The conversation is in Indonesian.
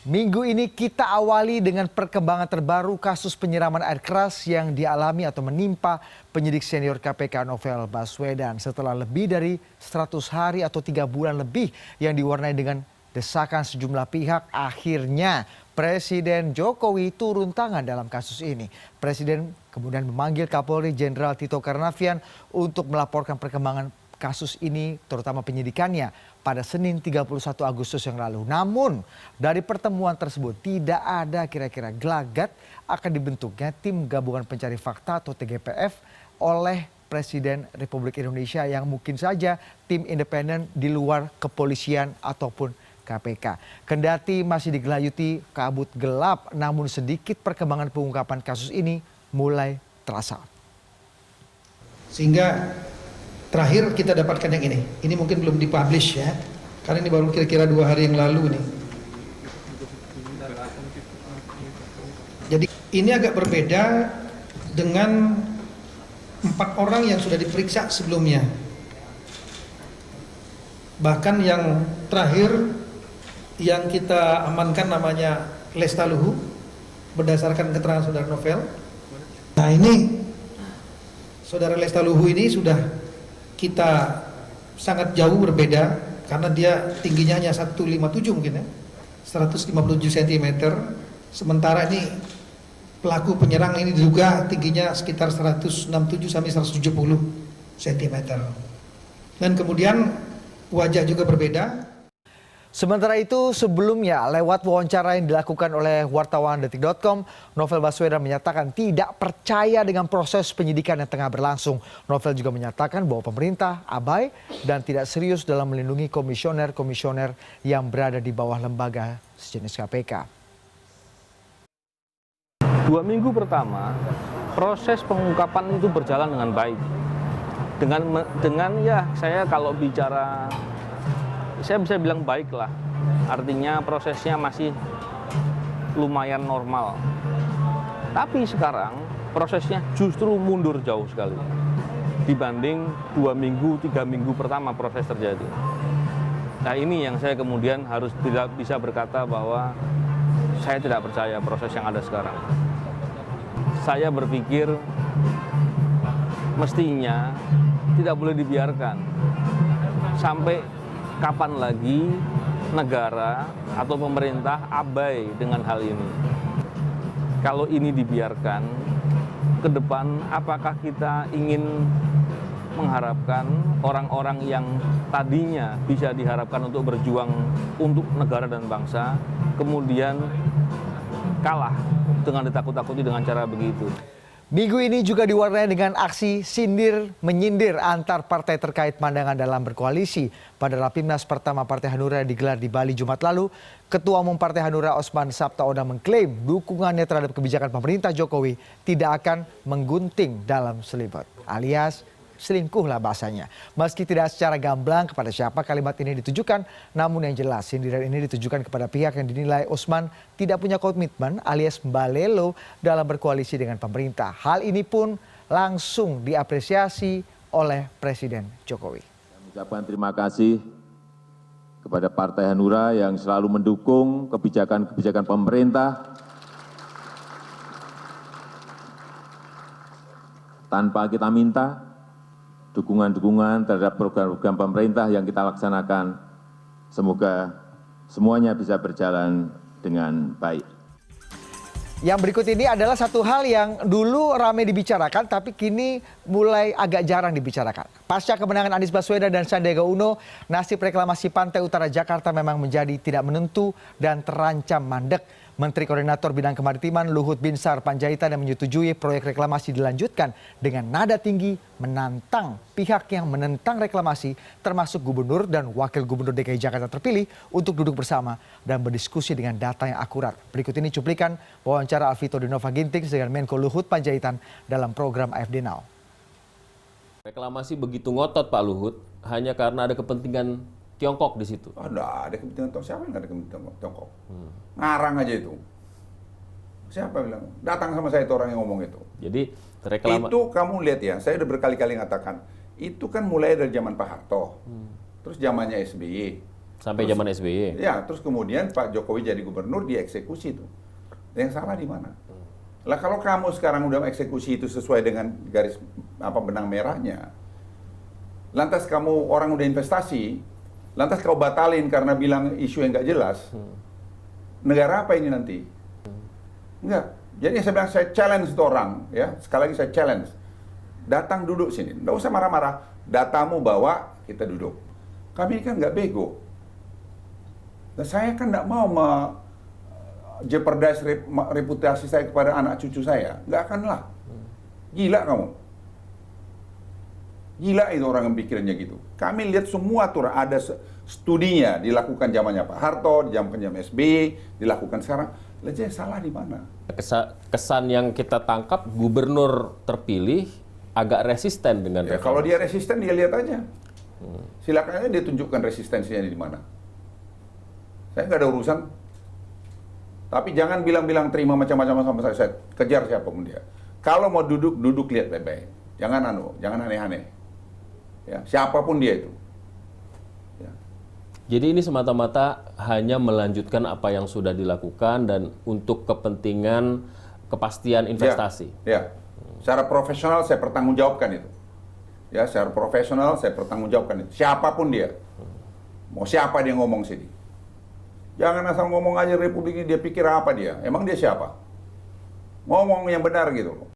Minggu ini kita awali dengan perkembangan terbaru kasus penyiraman air keras yang dialami atau menimpa penyidik senior KPK Novel Baswedan setelah lebih dari 100 hari atau 3 bulan lebih yang diwarnai dengan desakan sejumlah pihak. Akhirnya Presiden Jokowi turun tangan dalam kasus ini. Presiden kemudian memanggil Kapolri Jenderal Tito Karnavian untuk melaporkan perkembangan kasus ini, terutama penyidikannya, pada Senin 31 Agustus yang lalu. Namun, dari pertemuan tersebut tidak ada kira-kira gelagat akan dibentuknya tim gabungan pencari fakta atau TGPF oleh Presiden Republik Indonesia yang mungkin saja tim independen di luar kepolisian ataupun KPK. Kendati masih digelayuti kabut gelap, namun sedikit perkembangan pengungkapan kasus ini mulai terasa. Sehingga terakhir kita dapatkan yang ini. Ini mungkin belum dipublish ya, karena ini baru kira-kira 2 hari yang lalu nih. Jadi ini agak berbeda dengan 4 orang yang sudah diperiksa sebelumnya. Bahkan yang terakhir yang kita amankan namanya Lestaluhu berdasarkan keterangan saudara Novel. Nah ini saudara Lestaluhu ini sudah kita sangat jauh berbeda karena dia tingginya hanya 157 mungkin ya, 157 cm. Sementara ini pelaku penyerang ini diduga tingginya sekitar 167 sampai 170 cm. Dan kemudian wajah juga berbeda. Sementara itu sebelumnya lewat wawancara yang dilakukan oleh wartawan Detik.com, Novel Baswedan menyatakan tidak percaya dengan proses penyidikan yang tengah berlangsung. Novel juga menyatakan bahwa pemerintah abai dan tidak serius dalam melindungi komisioner-komisioner yang berada di bawah lembaga sejenis KPK. 2 minggu pertama, proses pengungkapan itu berjalan dengan baik. Dengan ya saya kalau bicara, saya bisa bilang baik lah, artinya prosesnya masih lumayan normal. Tapi sekarang prosesnya justru mundur jauh sekali dibanding 2 minggu, 3 minggu pertama proses terjadi. Nah ini yang saya kemudian harus tidak bisa berkata bahwa saya tidak percaya proses yang ada sekarang. Saya berpikir mestinya tidak boleh dibiarkan sampai kapan lagi negara atau pemerintah abai dengan hal ini. Kalau ini dibiarkan, ke depan apakah kita ingin mengharapkan orang-orang yang tadinya bisa diharapkan untuk berjuang untuk negara dan bangsa, kemudian kalah dengan ditakut-takuti dengan cara begitu. Minggu ini juga diwarnai dengan aksi sindir-menyindir antar partai terkait pandangan dalam berkoalisi. Pada Rapimnas pertama Partai Hanura yang digelar di Bali Jumat lalu, Ketua Umum Partai Hanura Osman Sabtaodang mengklaim dukungannya terhadap kebijakan pemerintah Jokowi tidak akan menggunting dalam selimut, alias selingkuhlah bahasanya. Meski tidak secara gamblang kepada siapa kalimat ini ditujukan, namun yang jelas sindiran ini ditujukan kepada pihak yang dinilai Osman tidak punya komitmen alias mbalelo dalam berkoalisi dengan pemerintah. Hal ini pun langsung diapresiasi oleh Presiden Jokowi. Saya mengucapkan terima kasih kepada Partai Hanura yang selalu mendukung kebijakan-kebijakan pemerintah tanpa kita minta. Dukungan-dukungan terhadap program-program pemerintah yang kita laksanakan, semoga semuanya bisa berjalan dengan baik. Yang berikut ini adalah satu hal yang dulu ramai dibicarakan tapi kini mulai agak jarang dibicarakan. Pasca kemenangan Anies Baswedan dan Sandiaga Uno, nasib reklamasi Pantai Utara Jakarta memang menjadi tidak menentu dan terancam mandek. Menteri Koordinator Bidang Kemaritiman Luhut Binsar Panjaitan yang menyetujui proyek reklamasi dilanjutkan dengan nada tinggi menantang pihak yang menentang reklamasi termasuk Gubernur dan Wakil Gubernur DKI Jakarta terpilih untuk duduk bersama dan berdiskusi dengan data yang akurat. Berikut ini cuplikan wawancara Alvito Dinova Ginting dengan Menko Luhut Panjaitan dalam program AFD Now. Reklamasi begitu ngotot Pak Luhut hanya karena ada kepentingan Tiongkok di situ. Ada kepentingan Tiongkok. Siapa yang nggak ada kepentingan Tiongkok? Ngarang aja itu. Siapa bilang? Datang sama saya itu orang yang ngomong itu. Jadi reklamasi itu kamu lihat ya, saya udah berkali-kali ngatakan, itu kan mulai dari zaman Pak Harto, terus zamannya SBY, Sampai zaman SBY. Ya, terus kemudian Pak Jokowi jadi gubernur, dieksekusi itu. Yang salah di mana? Lah kalau kamu sekarang udah eksekusi itu sesuai dengan garis benang merahnya, lantas kamu orang udah investasi, lantas kau batalin karena bilang isu yang nggak jelas, negara apa ini nanti? Enggak. Jadi saya bilang, saya challenge itu orang, ya. Sekali lagi saya challenge. Datang duduk sini, nggak usah marah-marah. Datamu bawa, kita duduk. Kami kan nggak bego. Dan saya kan nggak mau jeopardize reputasi saya kepada anak cucu saya. Nggak akan lah. Gila kamu. Gila itu orang yang pikirnya gitu. Kami lihat semua tuh ada studinya dilakukan zamannya Pak Harto, zaman SBY, dilakukan sekarang. Lihat salah di mana? Kesan yang kita tangkap, gubernur terpilih agak resisten dengan Ya, kalau dia resisten, dia lihat aja. Silakan aja dia tunjukkan resistensinya di mana. Saya nggak ada urusan. Tapi jangan bilang-bilang terima macam-macam sama saya kejar siapapun dia. Kalau mau duduk lihat baik-baik. Jangan aneh-aneh. Ya, siapapun dia itu. Ya. Jadi ini semata-mata hanya melanjutkan apa yang sudah dilakukan dan untuk kepentingan kepastian investasi. Ya. Secara profesional saya pertanggungjawabkan itu. Ya, secara profesional saya pertanggungjawabkan itu. Siapapun dia. Mau siapa dia ngomong sini. Jangan asal ngomong aja Republik ini, dia pikir apa dia? Emang dia siapa? Ngomong yang benar gitu loh.